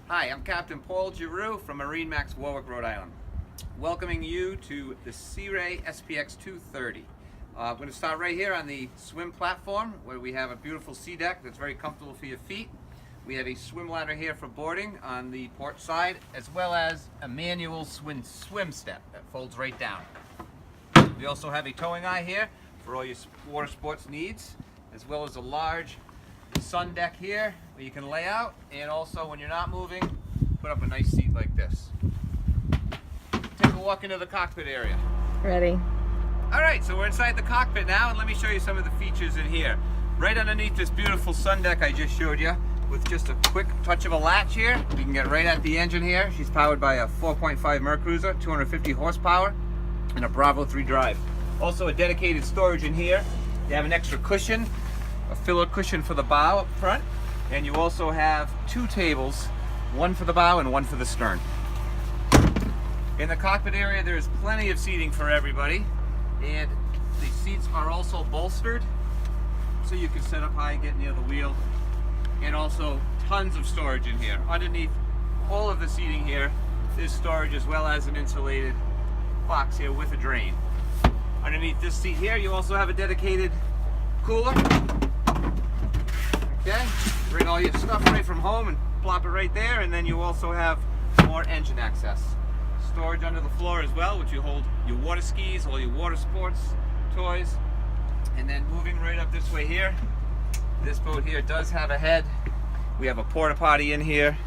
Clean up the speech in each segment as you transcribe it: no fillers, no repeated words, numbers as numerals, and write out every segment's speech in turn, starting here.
Hi, I'm Captain Paul Giroux from MarineMax, Warwick, Rhode Island. Welcoming you to the Sea Ray SPX 230. I'm going to start right here on the swim platform where we have a beautiful sea deck that's very comfortable for your feet. We have a swim ladder here for boarding on the port side, as well as a manual swim step that folds right down. We also have a towing eye here for all your water sports needs, as well as a large sun deck here where you can lay out, and also when you're not moving, put up a nice seat like this. Take a walk into the cockpit area. Ready. Alright, so we're inside the cockpit now, and let me show you some of the features in here. Right underneath this beautiful sun deck I just showed you, with just a quick touch of a latch here, you can get right at the engine here. She's powered by a 4.5 Mercruiser, 250 horsepower, and a Bravo 3 drive. Also a dedicated storage in here. You have an extra cushion, a filler cushion for the bow up front, and you also have two tables, one for the bow and one for the stern. In the cockpit area there's plenty of seating for everybody, and the seats are also bolstered so you can sit up high, get near the wheel, and also tons of storage in here. Underneath all of the seating here is storage, as well as an insulated box here with a drain. Underneath this seat here you also have a dedicated cooler. Okay, bring all your stuff right from home and plop it right there, and then you also have more engine access. Storage under the floor as well, which you hold your water skis, all your water sports toys. And then moving right up this way here, this boat here does have a head. We have a porta potty in here,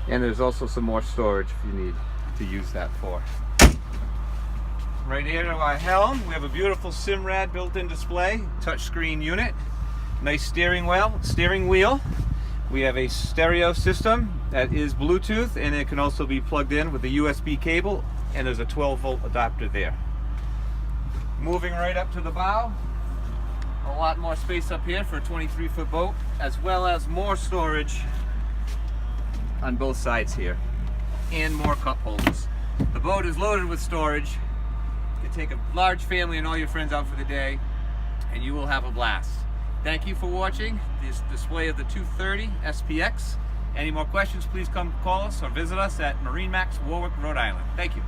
and there's also some more storage if you need to use that for. Right here to our helm, we have a beautiful Simrad built-in display, touchscreen unit, nice steering wheel. We have a stereo system that is Bluetooth, and it can also be plugged in with a USB cable, and there's a 12-volt adapter there. Moving right up to the bow, a lot more space up here for a 23-foot boat, as well as more storage on both sides here, and more cup holders. The boat is loaded with storage. You can take a large family and all your friends out for the day, and you will have a blast. Thank you for watching this display of the 230 SPX. Any more questions, please come call us or visit us at MarineMax, Warwick, Rhode Island. Thank you.